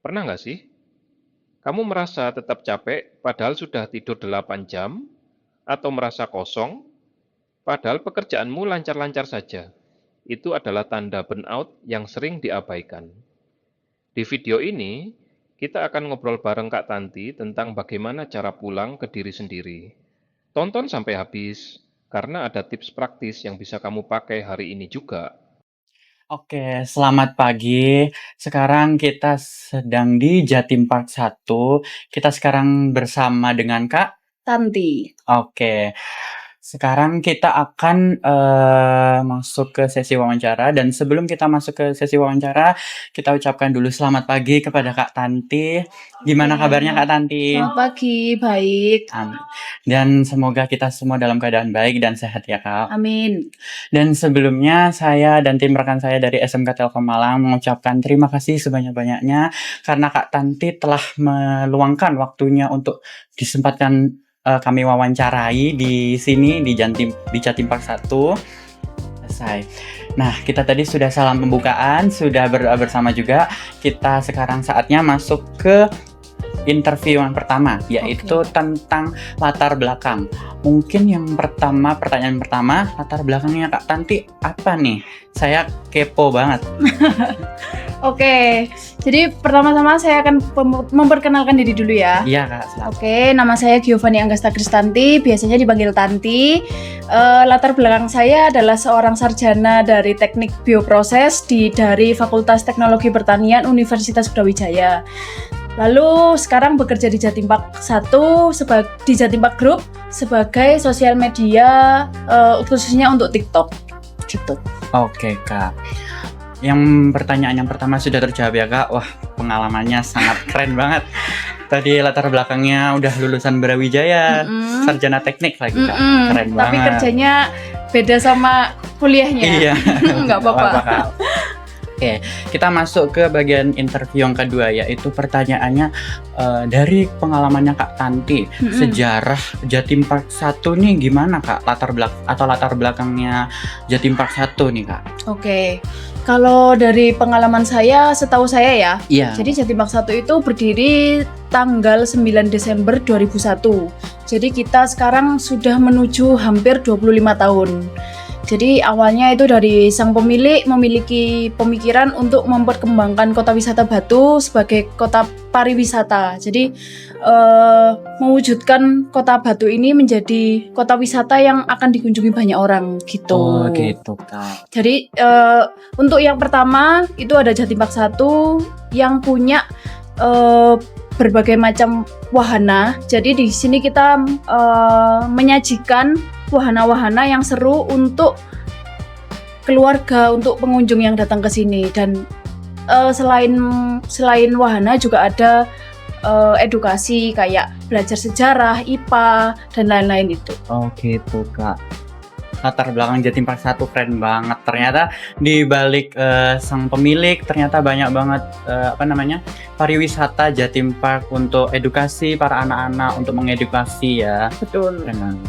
Pernah nggak sih, kamu merasa tetap capek padahal sudah tidur 8 jam, atau merasa kosong padahal pekerjaanmu lancar-lancar saja? Itu adalah tanda burnout yang sering diabaikan. Di video ini, kita akan ngobrol bareng Kak Tanti tentang bagaimana cara pulang ke diri sendiri. Tonton sampai habis, karena ada tips praktis yang bisa kamu pakai hari ini juga. Oke, selamat pagi. Sekarang kita sedang di Jatim Park 1. Kita sekarang bersama dengan Kak Tanti. Oke. Sekarang kita akan masuk ke sesi wawancara, dan sebelum kita masuk ke sesi wawancara, kita ucapkan dulu selamat pagi kepada Kak Tanti. Gimana kabarnya Kak Tanti? Selamat pagi, baik. Amin. Dan semoga kita semua dalam keadaan baik dan sehat ya Kak. Amin. Dan sebelumnya saya dan tim rekan saya dari SMK Telkom Malang mengucapkan terima kasih sebanyak-banyaknya karena Kak Tanti telah meluangkan waktunya untuk disempatkan kami wawancarai di sini di Jatim Park 1. Selesai. Nah, kita tadi sudah salam pembukaan, sudah berdoa bersama juga. Kita sekarang saatnya masuk ke interview yang pertama, yaitu tentang latar belakang. Mungkin pertanyaan pertama, latar belakangnya Kak Tanti apa nih? Saya kepo banget. Oke, jadi pertama-tama saya akan memperkenalkan diri dulu ya. Iya Kak, silakan. Oke, nama saya Giovanni Anggasta Kristanti, biasanya dipanggil Tanti. Latar belakang saya adalah seorang sarjana dari Teknik Bioproses dari Fakultas Teknologi Pertanian Universitas Brawijaya. Lalu sekarang bekerja di Jatim Park 1 di Jatim Park Group sebagai sosial media khususnya untuk TikTok gitu. Oke Kak. Yang pertanyaan yang pertama sudah terjawab ya Kak. Wah, pengalamannya sangat keren banget. Tadi latar belakangnya udah lulusan Brawijaya, sarjana teknik lagi Kak. Keren banget. Tapi kerjanya beda sama kuliahnya. Iya. Nggak apa-apa. Oke, kita masuk ke bagian interview yang kedua, yaitu pertanyaannya dari pengalamannya Kak Tanti, sejarah Jatim Park 1 nih gimana Kak? Latar belakangnya Jatim Park 1 nih Kak. Oke, kalau dari pengalaman saya, setahu saya ya, Iya. jadi Jatim Park 1 itu berdiri tanggal 9 Desember 2001. Jadi kita sekarang sudah menuju hampir 25 tahun. Jadi awalnya itu dari sang pemilik memiliki pemikiran untuk memperkembangkan kota wisata Batu sebagai kota pariwisata. Jadi mewujudkan kota Batu ini menjadi kota wisata yang akan dikunjungi banyak orang gitu. Oh gitu Kak. Jadi untuk yang pertama itu ada Jatim Park 1 yang punya berbagai macam wahana. Jadi di sini kita menyajikan wahana-wahana yang seru untuk keluarga, untuk pengunjung yang datang ke sini. Dan selain wahana juga ada edukasi kayak belajar sejarah, IPA dan lain-lain itu. Oh gitu Kak. Latar belakang Jatim Park 1 keren banget. Ternyata di balik sang pemilik ternyata banyak banget pariwisata Jatim Park untuk edukasi para anak-anak, untuk mengedukasi ya. Betul. Keren banget.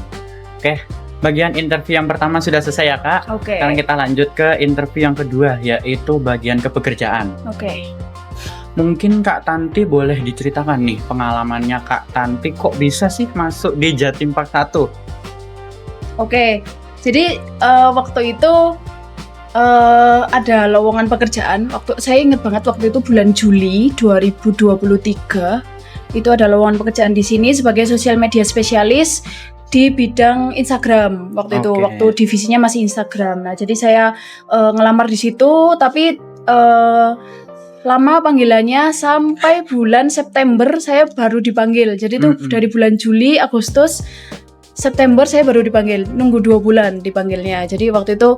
Oke, bagian interview yang pertama sudah selesai ya Kak. Oke. Sekarang kita lanjut ke interview yang kedua, yaitu bagian kepekerjaan. Oke. Mungkin Kak Tanti boleh diceritakan nih pengalamannya Kak Tanti kok bisa sih masuk di Jatim Park 1? Oke, jadi waktu itu ada lowongan pekerjaan. Saya ingat banget waktu itu bulan Juli 2023 itu ada lowongan pekerjaan di sini sebagai sosial media spesialis di bidang Instagram waktu itu, waktu divisinya masih Instagram. Nah, jadi saya ngelamar di situ, tapi lama panggilannya sampai bulan September saya baru dipanggil. Jadi itu dari bulan Juli, Agustus, September saya baru dipanggil, nunggu 2 bulan dipanggilnya. Jadi waktu itu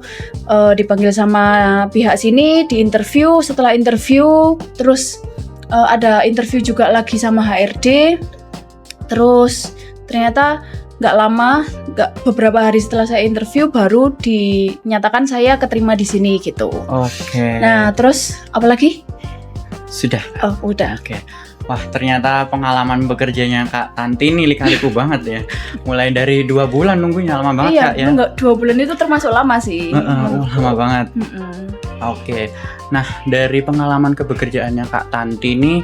dipanggil sama pihak sini, di interview. Setelah interview, terus ada interview juga lagi sama HRD. Terus ternyata nggak beberapa hari setelah saya interview baru dinyatakan saya keterima di sini gitu. Oke. Nah terus apa lagi? Sudah. Oh udah. Oke. Wah ternyata pengalaman bekerjanya Kak Tanti ini lika-liku banget ya. Mulai dari 2 bulan nunggunya lama banget Kak ya. Iya, 2 bulan itu termasuk lama sih. Lama banget. Oke. Nah, dari pengalaman kebekerjaannya Kak Tanti ini,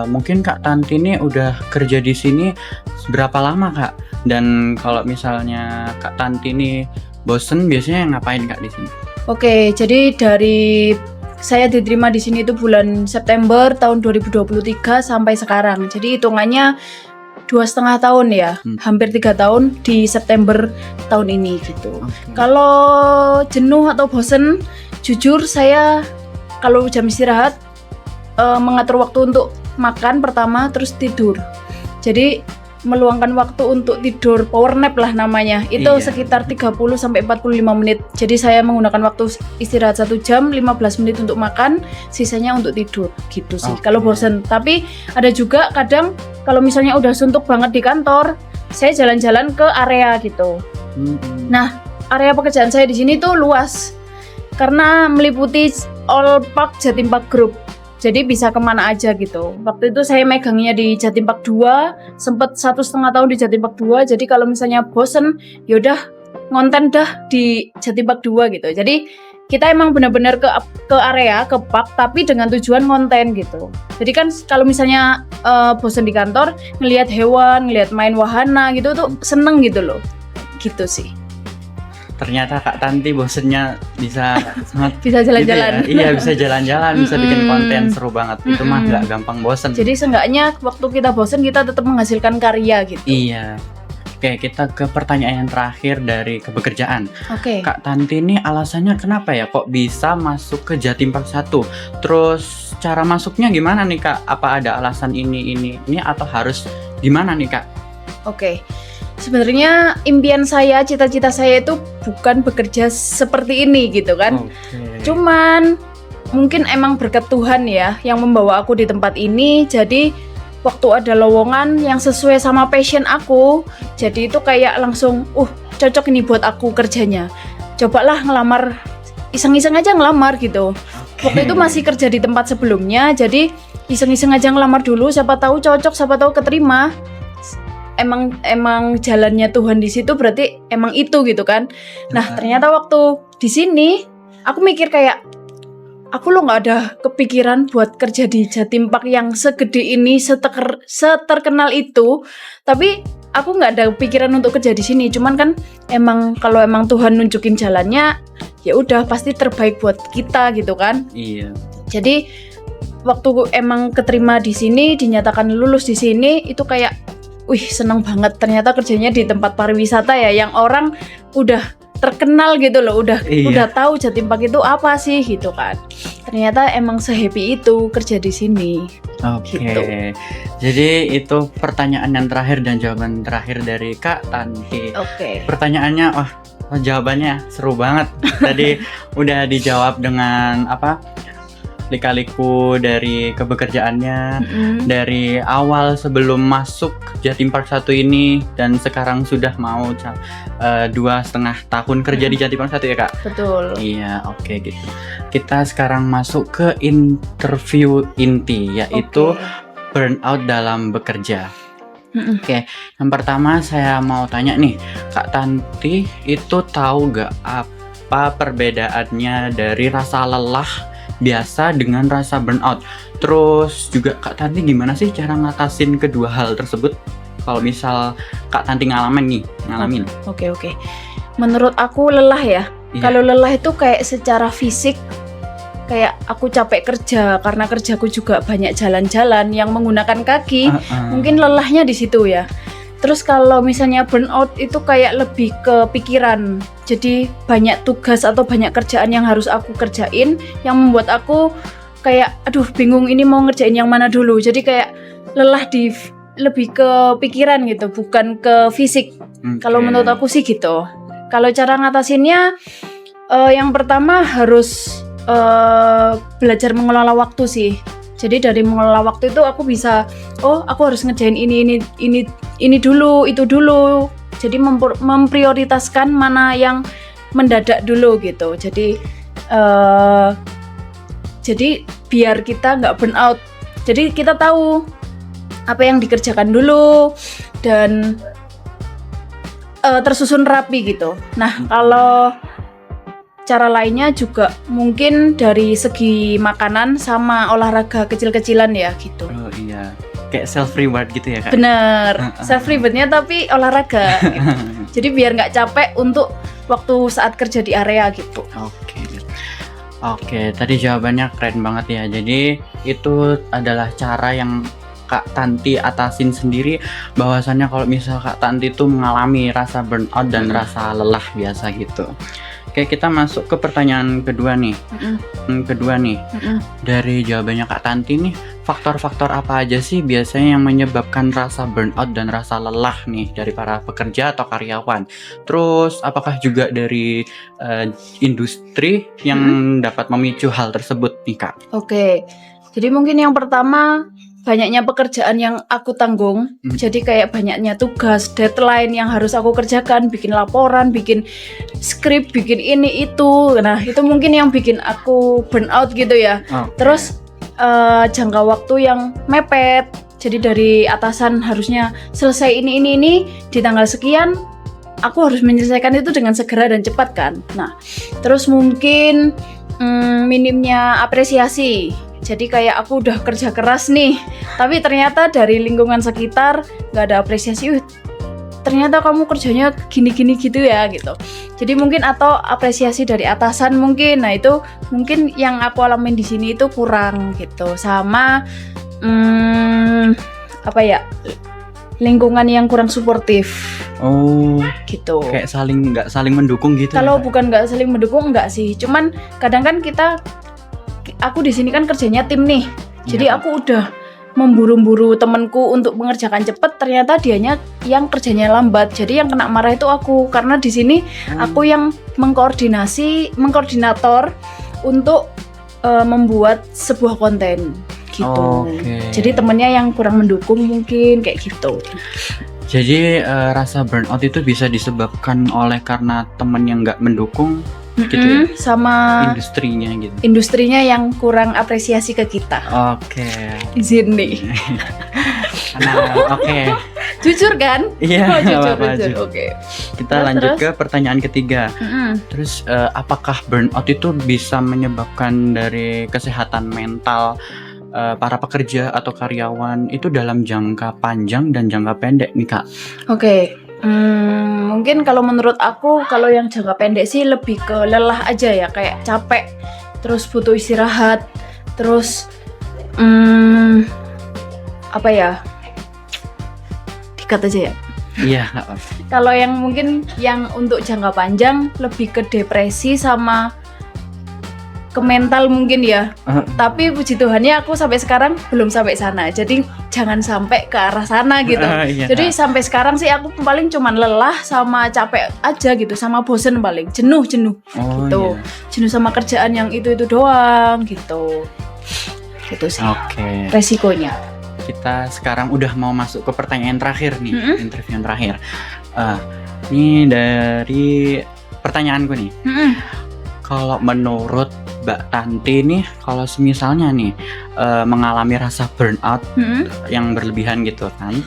mungkin Kak Tanti ini udah kerja di sini berapa lama, Kak? Dan kalau misalnya Kak Tanti ini bosen, biasanya ngapain Kak di sini? Oke, jadi dari saya diterima di sini itu bulan September tahun 2023 sampai sekarang. Jadi hitungannya 2,5 tahun ya, hampir 3 tahun di September tahun ini gitu. Oke. Kalau jenuh atau bosen, jujur saya kalau jam istirahat mengatur waktu untuk makan pertama, terus tidur. Jadi meluangkan waktu untuk tidur, power nap lah namanya. Itu Iya. sekitar 30 sampai 45 menit. Jadi saya menggunakan waktu istirahat 1 jam, 15 menit untuk makan, sisanya untuk tidur gitu sih. Oke. Kalau bosen. Tapi ada juga kadang kalau misalnya udah suntuk banget di kantor, saya jalan-jalan ke area gitu. Nah, area pekerjaan saya di sini tuh luas karena meliputi All Park Jatim Park Group. Jadi bisa kemana aja gitu. Waktu itu saya megangnya di Jatim Park 2, sempet 1,5 tahun di Jatim Park 2. Jadi kalau misalnya bosen, yaudah ngonten dah di Jatim Park 2 gitu. Jadi kita emang benar-benar ke area, ke park, tapi dengan tujuan konten gitu. Jadi kan kalau misalnya bosen di kantor, ngelihat hewan, ngelihat main wahana gitu tuh seneng gitu loh. Gitu sih. Ternyata Kak Tanti bosennya bisa sangat Bisa jalan-jalan. gitu ya. Iya, bisa jalan-jalan, bisa bikin konten seru banget. Itu mah nggak gampang bosen. Jadi seenggaknya waktu kita bosen kita tetap menghasilkan karya gitu. Iya. Oke, kita ke pertanyaan yang terakhir dari kebekerjaan. Oke. Kak Tanti ini alasannya kenapa ya kok bisa masuk ke Jatim Park 1? Terus cara masuknya gimana nih Kak? Apa ada alasan ini atau harus gimana nih Kak? Oke. Sebenarnya impian saya, cita-cita saya itu bukan bekerja seperti ini gitu kan. Oke. Cuman mungkin emang berkat Tuhan ya yang membawa aku di tempat ini. Jadi waktu ada lowongan yang sesuai sama passion aku, jadi itu kayak langsung cocok ini buat aku kerjanya. Cobalah ngelamar, iseng-iseng aja ngelamar gitu. Waktu itu masih kerja di tempat sebelumnya, jadi iseng-iseng aja ngelamar dulu, siapa tahu cocok, siapa tahu keterima. Emang jalannya Tuhan di situ berarti emang itu gitu kan. Nah, ternyata waktu di sini aku mikir kayak aku lo nggak ada kepikiran buat kerja di Jatim Park yang segede ini, seterkenal itu. Tapi aku nggak ada pikiran untuk kerja di sini. Cuman kan kalau emang Tuhan nunjukin jalannya, ya udah pasti terbaik buat kita gitu kan. Iya. Jadi waktu emang keterima di sini, dinyatakan lulus di sini, itu kayak seneng banget. Ternyata kerjanya di tempat pariwisata ya, yang orang udah terkenal gitu loh, udah tahu Jatim Park itu apa sih gitu kan. Ternyata emang se-happy itu kerja di sini. Oke. Gitu. Jadi itu pertanyaan yang terakhir dan jawaban terakhir dari Kak Tanti. Oke. Pertanyaannya jawabannya seru banget. Tadi udah dijawab dengan lika-liku dari kebekerjaannya, dari awal sebelum masuk Jatim Park 1 ini, dan sekarang sudah mau 2,5 tahun kerja di Jatim Park 1 ya Kak? Betul. Iya, oke gitu. Kita sekarang masuk ke interview inti, yaitu burnout dalam bekerja. Oke, yang pertama saya mau tanya nih, Kak Tanti itu tahu gak apa perbedaannya dari rasa lelah biasa dengan rasa burnout? Terus juga Kak Tanti gimana sih cara ngatasin kedua hal tersebut? Kalau misal Kak Tanti ngalamin. Oke. Menurut aku lelah ya. Iya. Kalau lelah itu kayak secara fisik, kayak aku capek kerja karena kerjaku juga banyak jalan-jalan yang menggunakan kaki. Mungkin lelahnya di situ ya. Terus kalau misalnya burnout itu kayak lebih ke pikiran. Jadi banyak tugas atau banyak kerjaan yang harus aku kerjain yang membuat aku kayak bingung ini mau ngerjain yang mana dulu. Jadi kayak lelah lebih ke pikiran gitu, bukan ke fisik. Kalau menurut aku sih gitu. Kalau cara ngatasinnya yang pertama harus belajar mengelola waktu sih. Jadi dari mengelola waktu itu aku bisa, aku harus ngerjain ini dulu, itu dulu. Jadi memprioritaskan mana yang mendadak dulu gitu. Jadi biar kita nggak burn out. Jadi kita tahu apa yang dikerjakan dulu dan tersusun rapi gitu. Nah, kalau cara lainnya juga mungkin dari segi makanan sama olahraga kecil-kecilan ya gitu. Oh iya, kayak self reward gitu ya Kak? Bener, self rewardnya tapi olahraga gitu. Jadi biar nggak capek untuk waktu saat kerja di area gitu. Oke, tadi jawabannya keren banget ya. Jadi itu adalah cara yang Kak Tanti atasin sendiri, bahwasannya kalau misal Kak Tanti itu mengalami rasa burnout dan rasa lelah biasa gitu. Oke, kita masuk ke pertanyaan kedua nih. Dari jawabannya Kak Tanti nih, faktor-faktor apa aja sih biasanya yang menyebabkan rasa burnout dan rasa lelah nih dari para pekerja atau karyawan? Terus apakah juga dari industri yang dapat memicu hal tersebut nih Kak? Oke, jadi mungkin yang pertama banyaknya pekerjaan yang aku tanggung. Jadi kayak banyaknya tugas, deadline yang harus aku kerjakan, bikin laporan, bikin skrip, bikin ini itu. Nah itu mungkin yang bikin aku burnout gitu ya. Terus jangka waktu yang mepet. Jadi dari atasan harusnya selesai ini di tanggal sekian, aku harus menyelesaikan itu dengan segera dan cepat kan. Nah terus mungkin minimnya apresiasi. Jadi kayak aku udah kerja keras nih, tapi ternyata dari lingkungan sekitar nggak ada apresiasi. Ternyata kamu kerjanya gini-gini gitu ya gitu. Jadi mungkin atau apresiasi dari atasan mungkin. Nah itu mungkin yang aku alamin di sini itu kurang gitu. Sama lingkungan yang kurang suportif. Oh, gitu. Kayak nggak saling mendukung gitu. Kalau ya, bukan nggak saling mendukung enggak sih. Cuman kadang kan aku di sini kan kerjanya tim nih. Jadi aku udah memburu-buru temanku untuk mengerjakan cepet, ternyata dianya yang kerjanya lambat. Jadi yang kena marah itu aku, karena di sini aku yang mengkoordinator untuk membuat sebuah konten gitu. Jadi temennya yang kurang mendukung mungkin kayak gitu. Jadi rasa burnout itu bisa disebabkan oleh karena teman yang nggak mendukung gitu ya? Sama industrinya yang kurang apresiasi ke kita. Izin nih. Jujur kan? Iya, jujur. Oke. Kita lanjut ke pertanyaan ketiga. Terus apakah burnout itu bisa menyebabkan dari kesehatan mental para pekerja atau karyawan itu dalam jangka panjang dan jangka pendek nih Kak? Mungkin kalau menurut aku, kalau yang jangka pendek sih lebih ke lelah aja ya, kayak capek, terus butuh istirahat, terus dikat aja ya. Iya, nggak apa-apa. Kalau yang mungkin yang untuk jangka panjang lebih ke depresi sama ke mental mungkin ya. Tapi puji Tuhannya aku sampai sekarang belum sampai sana. Jadi jangan sampai ke arah sana gitu. Jadi sampai sekarang sih aku paling cuman lelah sama capek aja gitu, sama bosen paling, jenuh gitu. Jenuh sama kerjaan yang itu doang gitu. Gitu sih. Resikonya. Kita sekarang udah mau masuk ke pertanyaan terakhir nih, interview yang terakhir. Ini dari pertanyaanku nih. Kalau menurut Mbak Tanti nih, kalau misalnya nih mengalami rasa burnout yang berlebihan gitu kan,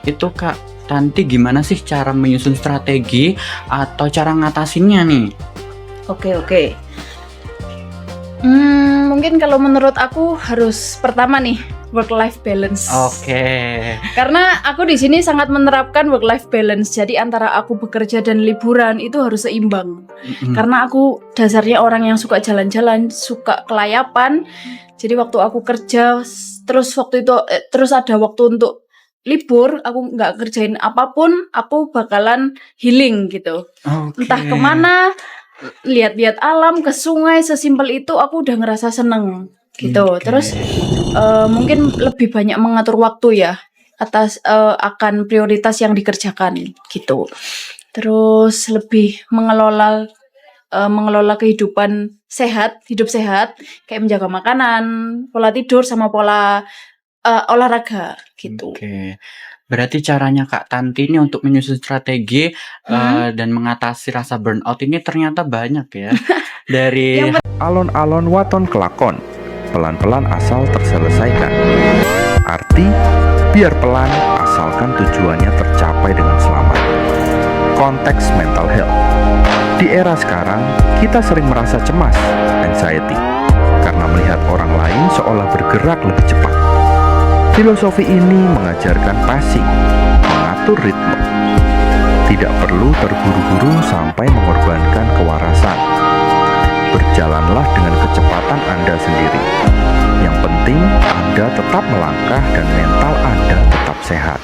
itu Kak Tanti gimana sih cara menyusun strategi atau cara ngatasinnya nih? Oke. Mungkin kalau menurut aku harus pertama nih work-life balance. Karena aku di sini sangat menerapkan work-life balance. Jadi antara aku bekerja dan liburan itu harus seimbang. Karena aku dasarnya orang yang suka jalan-jalan, suka kelayapan. Jadi waktu aku kerja, terus ada waktu untuk libur, aku nggak kerjain apapun, aku bakalan healing gitu. Entah kemana, lihat-lihat alam, ke sungai, sesimpel itu aku udah ngerasa seneng gitu. Terus mungkin lebih banyak mengatur waktu ya atas akan prioritas yang dikerjakan gitu. Terus lebih mengelola kehidupan sehat, hidup sehat, kayak menjaga makanan, pola tidur sama pola olahraga gitu. Berarti caranya Kak Tanti ini untuk menyusun strategi dan mengatasi rasa burnout ini ternyata banyak ya. Dari alon-alon waton kelakon, pelan-pelan asal terselesaikan. Arti, biar pelan asalkan tujuannya tercapai dengan selamat. konteks mental health. Di era sekarang, kita sering merasa cemas, anxiety, karena melihat orang lain seolah bergerak lebih cepat. Filosofi ini mengajarkan pacing, mengatur ritme. Tidak perlu terburu-buru sampai mengorbankan kewarasan. Berjalanlah dengan kecepatan Anda sendiri. Yang penting, Anda tetap melangkah dan mental Anda tetap sehat.